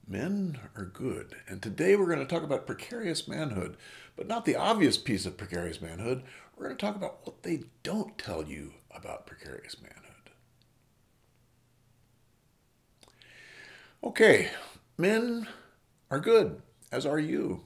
Men are good, and today we're going to talk about precarious manhood, but not the obvious piece of precarious manhood. We're going to talk about what they don't tell you about precarious manhood. Okay, men are good, as are you.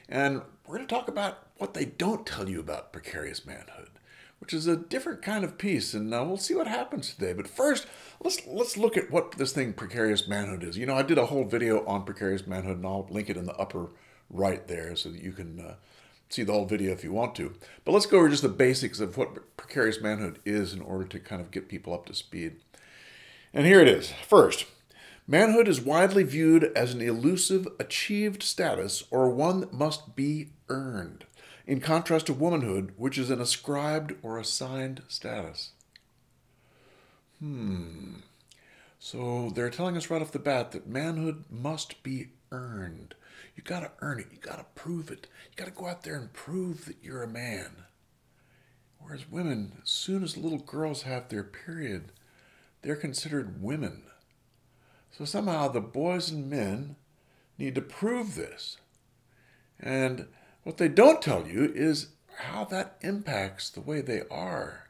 And we're going to talk about what they don't tell you about precarious manhood, which is a different kind of piece, and we'll see what happens today. But first, let's look at what this thing precarious manhood is. I did a whole video on precarious manhood, and I'll link it in the upper right there so that you can see the whole video if you want to. But let's go over just the basics of what precarious manhood is in order to kind of get people up to speed. And here it is. First, manhood is widely viewed as an elusive, achieved status or one that must be earned, in contrast to womanhood, which is an ascribed or assigned status. So they're telling us right off the bat that manhood must be earned. You got to earn it. You got to prove it. You got to go out there and prove that you're a man. Whereas women, as soon as little girls have their period, they're considered women. So somehow the boys and men need to prove this. And what they don't tell you is how that impacts the way they are.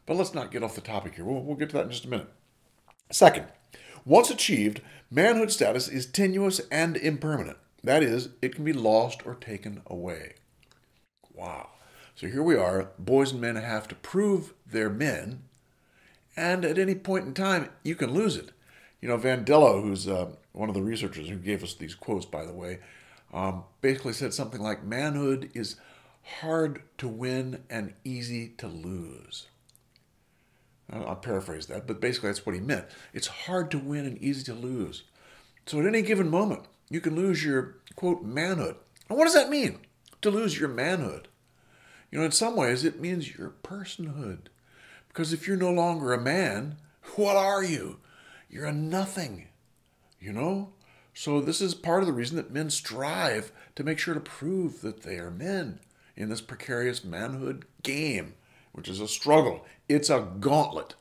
But let's not get off the topic here. We'll get to that in just a minute. Second, once achieved, manhood status is tenuous and impermanent. That is, it can be lost or taken away. Wow. So here we are. Boys and men have to prove they're men. And at any point in time, you can lose it. Vandello, who's one of the researchers who gave us these quotes, by the way, basically said something like, manhood is hard to win and easy to lose. I'll paraphrase that, but basically that's what he meant. It's hard to win and easy to lose. So at any given moment, you can lose your, quote, manhood. And what does that mean, to lose your manhood? In some ways, it means your personhood. Because if you're no longer a man, what are you? You're a nothing, So this is part of the reason that men strive to make sure to prove that they are men in this precarious manhood game, which is a struggle. It's a gauntlet,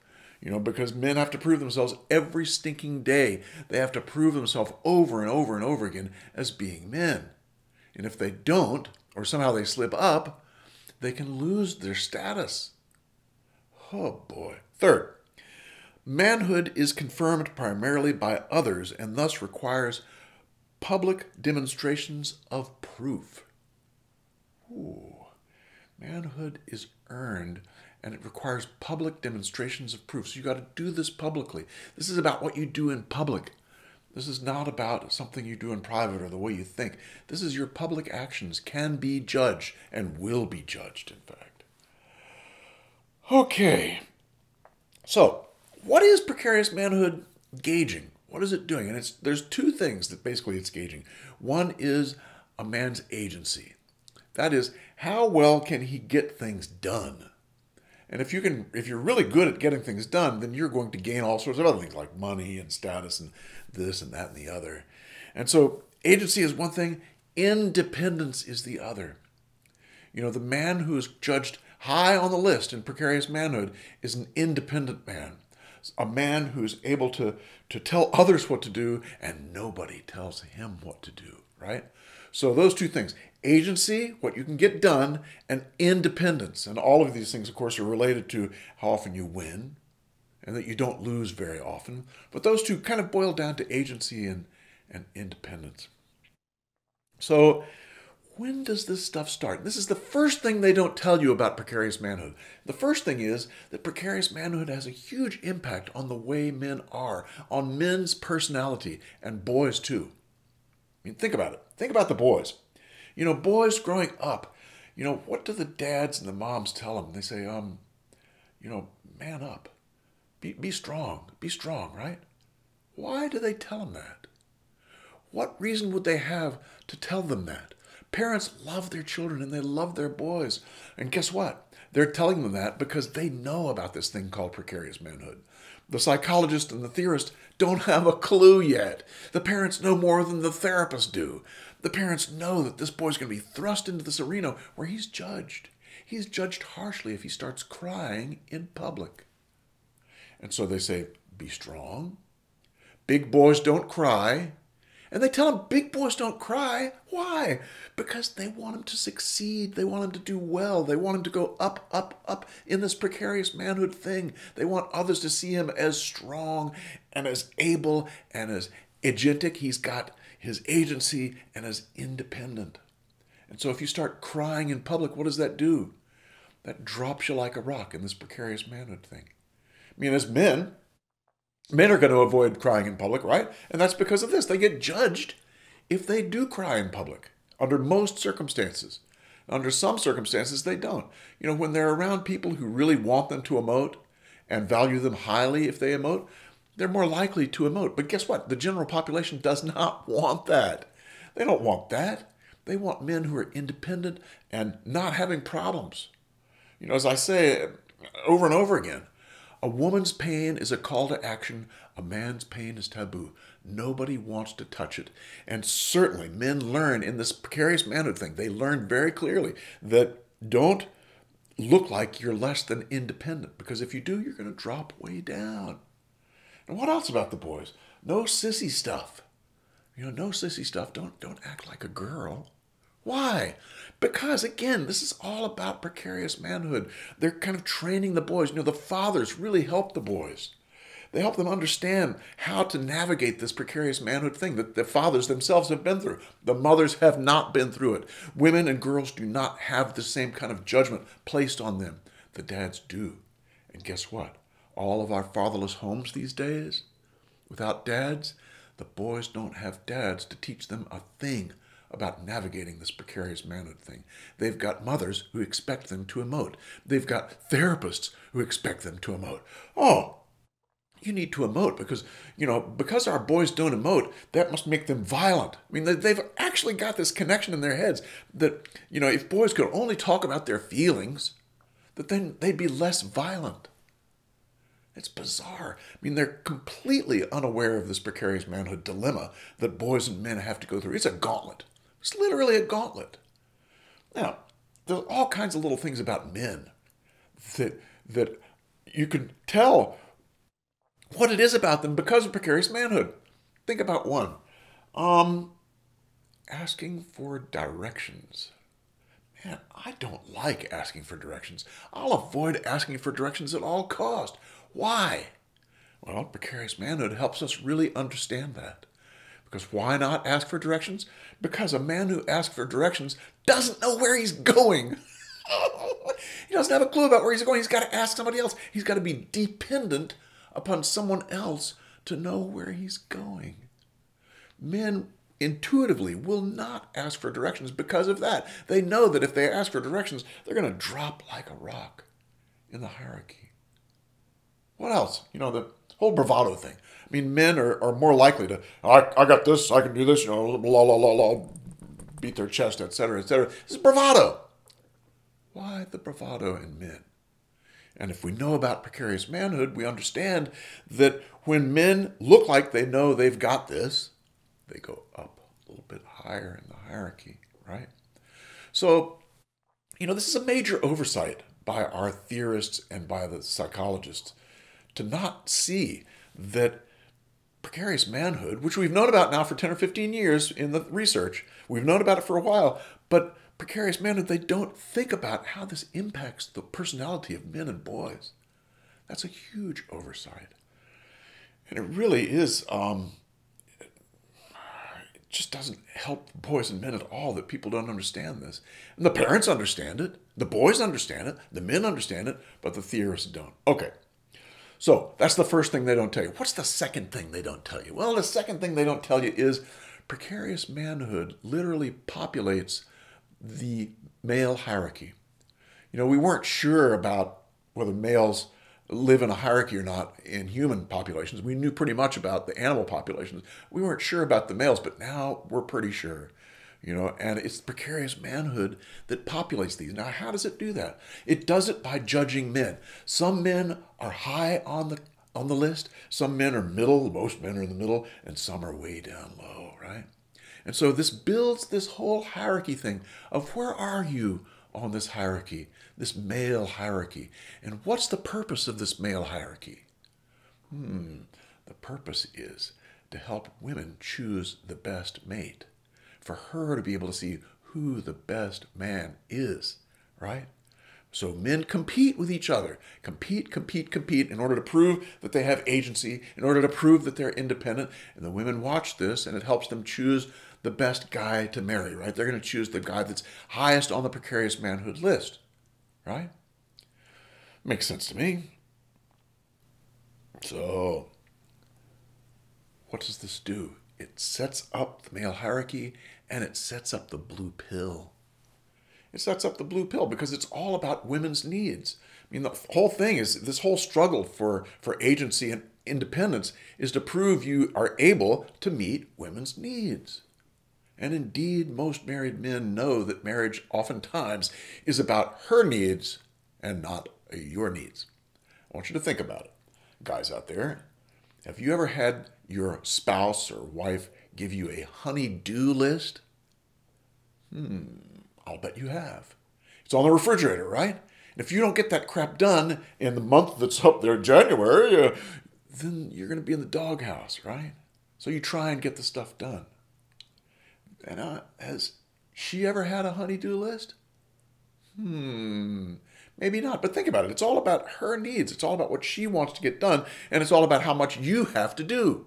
because men have to prove themselves every stinking day. They have to prove themselves over and over and over again as being men. And if they don't, or somehow they slip up, they can lose their status. Oh boy. Third, manhood is confirmed primarily by others and thus requires public demonstrations of proof. Manhood is earned and it requires public demonstrations of proof. So you got to do this publicly. This is about what you do in public. This is not about something you do in private or the way you think. This is your public actions can be judged and will be judged, in fact. Okay. So, what is precarious manhood gauging? What is it doing? And there's two things that basically it's gauging. One is a man's agency. That is, how well can he get things done? And if you're really good at getting things done, then you're going to gain all sorts of other things like money and status and this and that and the other. And so agency is one thing, independence is the other. The man who is judged high on the list in precarious manhood is an independent man. A man who's able to tell others what to do and nobody tells him what to do, right? So those two things, agency, what you can get done, and independence. And all of these things, of course, are related to how often you win and that you don't lose very often. But those two kind of boil down to agency and independence. So when does this stuff start? This is the first thing they don't tell you about precarious manhood. The first thing is that precarious manhood has a huge impact on the way men are, on men's personality, and boys too. Think about it. Think about the boys. Boys growing up, what do the dads and the moms tell them? They say, man up. Be strong. Be strong, right? Why do they tell them that? What reason would they have to tell them that? Parents love their children and they love their boys. And guess what? They're telling them that because they know about this thing called precarious manhood. The psychologist and the theorist don't have a clue yet. The parents know more than the therapists do. The parents know that this boy's going to be thrust into this arena where he's judged. He's judged harshly if he starts crying in public. And so they say, be strong. Big boys don't cry. And they tell them big boys don't cry. Why? Because they want him to succeed. They want him to do well. They want him to go up, up, up in this precarious manhood thing. They want others to see him as strong and as able and as agentic. He's got his agency and as independent. And so if you start crying in public, what does that do? That drops you like a rock in this precarious manhood thing. I mean, as men are going to avoid crying in public, right? And that's because of this. They get judged if they do cry in public, under most circumstances. Under some circumstances, they don't. You know, when they're around people who really want them to emote and value them highly if they emote, they're more likely to emote. But guess what? The general population does not want that. They don't want that. They want men who are independent and not having problems. You know, as I say over and over again, a woman's pain is a call to action. A man's pain is taboo. Nobody wants to touch it. And certainly men learn in this precarious manhood thing, they learn very clearly that don't look like you're less than independent, because if you do, you're going to drop way down. And what else about the boys? No sissy stuff. You know, no sissy stuff. Don't act like a girl. Why? Because, again, this is all about precarious manhood. They're kind of training the boys. You know, the fathers really help the boys. They help them understand how to navigate this precarious manhood thing that the fathers themselves have been through. The mothers have not been through it. Women and girls do not have the same kind of judgment placed on them. The dads do. And guess what? All of our fatherless homes these days, without dads, the boys don't have dads to teach them a thing about navigating this precarious manhood thing. They've got mothers who expect them to emote. They've got therapists who expect them to emote. Oh, you need to emote because, you know, because our boys don't emote, that must make them violent. I mean, they've actually got this connection in their heads that, you know, if boys could only talk about their feelings, that then they'd be less violent. It's bizarre. I mean, they're completely unaware of this precarious manhood dilemma that boys and men have to go through. It's a gauntlet. It's literally a gauntlet. Now, there's all kinds of little things about men that you can tell what it is about them because of precarious manhood. Think about one. Asking for directions. Man, I don't like asking for directions. I'll avoid asking for directions at all costs. Why? Well, precarious manhood helps us really understand that. Because why not ask for directions? Because a man who asks for directions doesn't know where he's going. He doesn't have a clue about where he's going. He's got to ask somebody else. He's got to be dependent upon someone else to know where he's going. Men intuitively will not ask for directions because of that. They know that if they ask for directions, they're going to drop like a rock in the hierarchy. What else? You know, the whole bravado thing. I mean, men are more likely to, I got this, I can do this, you know, blah, blah, blah, blah, beat their chest, etc., etc. This is bravado. Why the bravado in men? And if we know about precarious manhood, we understand that when men look like they know they've got this, they go up a little bit higher in the hierarchy, right? So, you know, this is a major oversight by our theorists and by the psychologists to not see that precarious manhood, which we've known about now for 10 or 15 years in the research, we've known about it for a while, but precarious manhood, they don't think about how this impacts the personality of men and boys. That's a huge oversight. And it really is, it just doesn't help boys and men at all that people don't understand this. And the parents understand it, the boys understand it, the men understand it, but the theorists don't. Okay. So that's the first thing they don't tell you. What's the second thing they don't tell you? Well, the second thing they don't tell you is precarious manhood literally populates the male hierarchy. You know, we weren't sure about whether males live in a hierarchy or not in human populations. We knew pretty much about the animal populations. We weren't sure about the males, but now we're pretty sure. You know, and it's precarious manhood that populates these. Now, how does it do that? It does it by judging men. Some men are high on the list. Some men are middle. Most men are in the middle, and some are way down low, right? And so this builds this whole hierarchy thing of where are you on this hierarchy, this male hierarchy, and what's the purpose of this male hierarchy? The purpose is to help women choose the best mate, for her to be able to see who the best man is, right? So men compete with each other, compete in order to prove that they have agency, in order to prove that they're independent. And the women watch this, and it helps them choose the best guy to marry, right? They're going to choose the guy that's highest on the precarious manhood list, right? Makes sense to me. So, what does this do? It sets up the male hierarchy, and it sets up the blue pill. It sets up the blue pill because it's all about women's needs. I mean, the whole thing is, this whole struggle for agency and independence is to prove you are able to meet women's needs. And indeed, most married men know that marriage oftentimes is about her needs and not your needs. I want you to think about it. Guys out there, have you ever had your spouse or wife give you a honey-do list? I'll bet you have. It's on the refrigerator, right? And if you don't get that crap done in the month that's up there, January, then you're going to be in the doghouse, right? So you try and get the stuff done. And has she ever had a honey-do list? Maybe not, but think about it. It's all about her needs. It's all about what she wants to get done, and it's all about how much you have to do.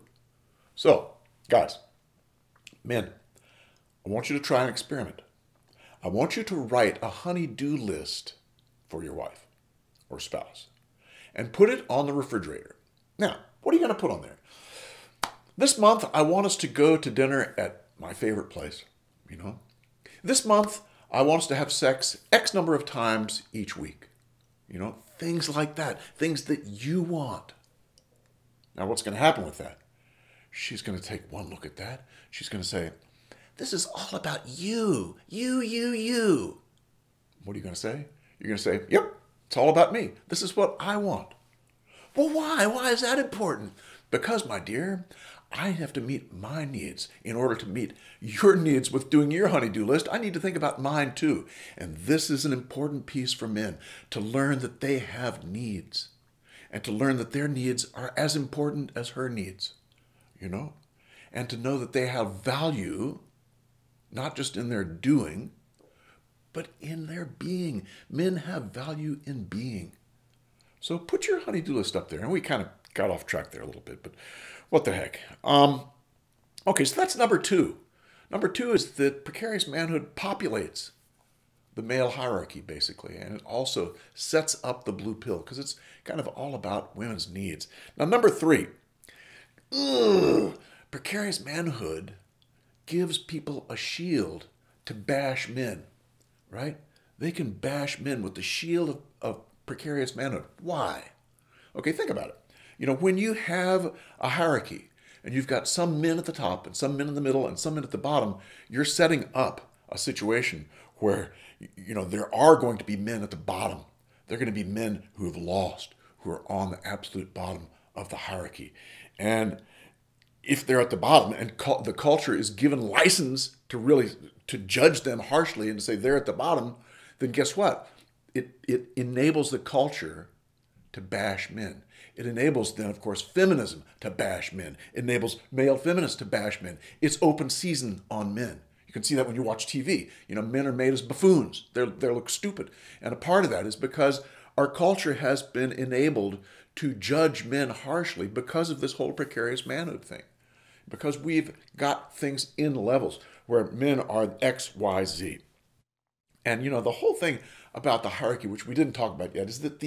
So, guys, men, I want you to try an experiment. I want you to write a honey-do list for your wife or spouse and put it on the refrigerator. Now, what are you going to put on there? This month, I want us to go to dinner at my favorite place, This month, I want us to have sex X number of times each week. Things like that, things that you want. Now, what's going to happen with that? She's going to take one look at that. She's going to say, this is all about you. You. What are you going to say? You're going to say, yep, it's all about me. This is what I want. Well, why? Why is that important? Because, my dear, I have to meet my needs in order to meet your needs with doing your honey-do list. I need to think about mine too. And this is an important piece for men, to learn that they have needs and to learn that their needs are as important as her needs, and to know that they have value, not just in their doing, but in their being. Men have value in being. So put your honey-do list up there. And we kind of got off track there a little bit, but what the heck? Okay, so that's number 2. Number 2 is that precarious manhood populates the male hierarchy, basically, and it also sets up the blue pill because it's kind of all about women's needs. Now, number 3, precarious manhood gives people a shield to bash men, right? They can bash men with the shield of precarious manhood. Why? Okay, think about it. When you have a hierarchy and you've got some men at the top and some men in the middle and some men at the bottom, you're setting up a situation where, there are going to be men at the bottom. They're going to be men who have lost, who are on the absolute bottom of the hierarchy. And if they're at the bottom and the culture is given license to judge them harshly and to say they're at the bottom, then guess what? It enables the culture to bash men. It enables then, of course, feminism to bash men. It enables male feminists to bash men. It's open season on men. You can see that when you watch TV. Men are made as buffoons. They look stupid. And a part of that is because our culture has been enabled to judge men harshly because of this whole precarious manhood thing. Because we've got things in levels where men are X, Y, Z. And, the whole thing about the hierarchy, which we didn't talk about yet, is that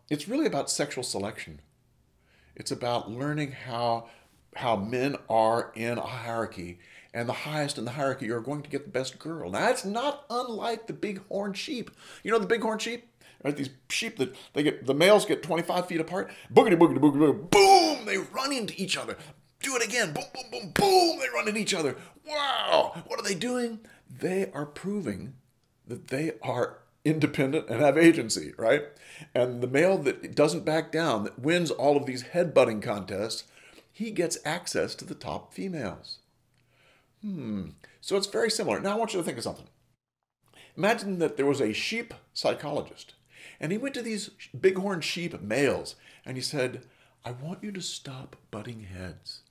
it's really about sexual selection. It's about learning how men are in a hierarchy, and the highest in the hierarchy are going to get the best girl. Now, it's not unlike the bighorn sheep. The bighorn sheep? Right? These sheep that the males get 25 feet apart. Boogity, boogity, boogity, boogity, boom! They run into each other. Do it again. Boom, boom, boom, boom! They run into each other. Wow! What are they doing? They are proving that they are independent and have agency, right? And the male that doesn't back down, that wins all of these headbutting contests, he gets access to the top females. So it's very similar. Now I want you to think of something. Imagine that there was a sheep psychologist, and he went to these bighorn sheep males, and he said, I want you to stop butting heads.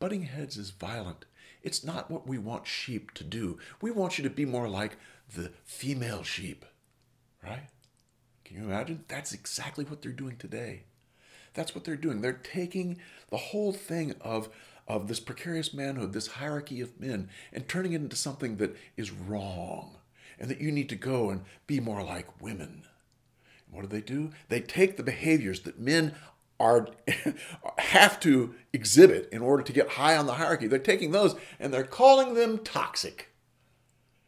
butting heads is violent. It's not what we want sheep to do. We want you to be more like the female sheep, right? Can you imagine? That's exactly what they're doing today. That's what they're doing. They're taking the whole thing of this precarious manhood, this hierarchy of men, and turning it into something that is wrong, and that you need to go and be more like women. And what do? They take the behaviors that men are have to exhibit in order to get high on the hierarchy. They're taking those and they're calling them toxic,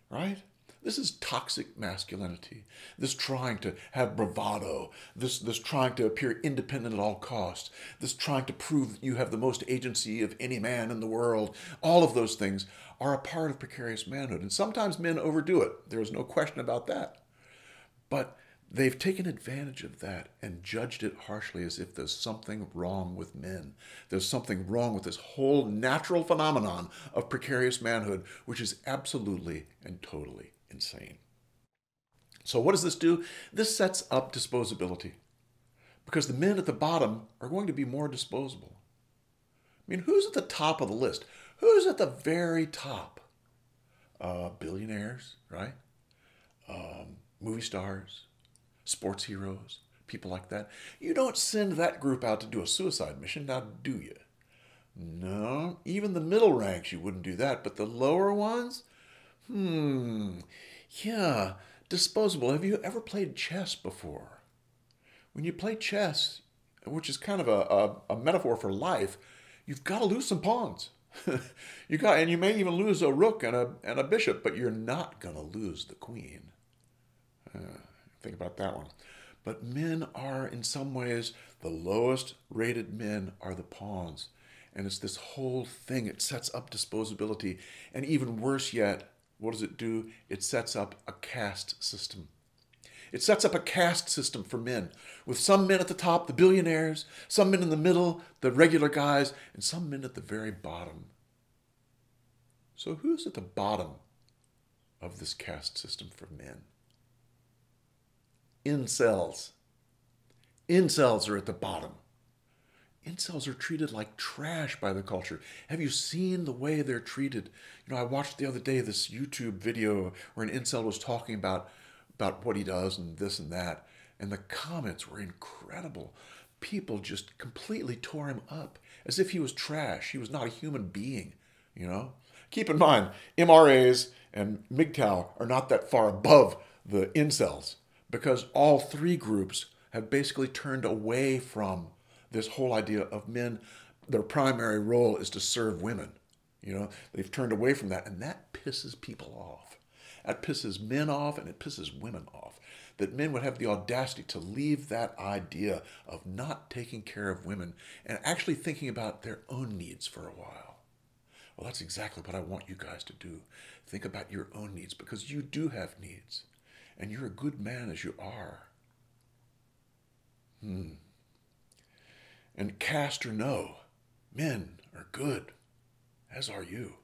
right? This is toxic masculinity. This trying to have bravado. This trying to appear independent at all costs. This trying to prove that you have the most agency of any man in the world. All of those things are a part of precarious manhood. And sometimes men overdo it. There is no question about that. But they've taken advantage of that and judged it harshly as if there's something wrong with men. There's something wrong with this whole natural phenomenon of precarious manhood, which is absolutely and totally insane. So what does this do? This sets up disposability, because the men at the bottom are going to be more disposable. I mean, who's at the top of the list? Who's at the very top? Billionaires, right? Movie stars, sports heroes, people like that. You don't send that group out to do a suicide mission, now do you? No, even the middle ranks you wouldn't do that, but the lower ones? Yeah, disposable. Have you ever played chess before? When you play chess, which is kind of a metaphor for life, you've got to lose some pawns. And you may even lose a rook and a bishop, but you're not going to lose the queen. Think about that one. But men are, in some ways, the lowest rated men are the pawns. And it's this whole thing. It sets up disposability. And even worse yet, what does it do? It sets up a caste system. It sets up a caste system for men, with some men at the top, the billionaires, some men in the middle, the regular guys, and some men at the very bottom. So who's at the bottom of this caste system for men? Incels. Incels are at the bottom. Incels are treated like trash by the culture. Have you seen the way they're treated? I watched the other day this YouTube video where an incel was talking about what he does and this and that, and the comments were incredible. People just completely tore him up as if he was trash. He was not a human being, Keep in mind, MRAs and MGTOW are not that far above the incels, because all three groups have basically turned away from this whole idea of men. Their primary role is to serve women. They've turned away from that, and that pisses people off. That pisses men off, and it pisses women off. That men would have the audacity to leave that idea of not taking care of women and actually thinking about their own needs for a while. Well, that's exactly what I want you guys to do. Think about your own needs, because you do have needs, and you're a good man as you are. And caste or no, men are good, as are you.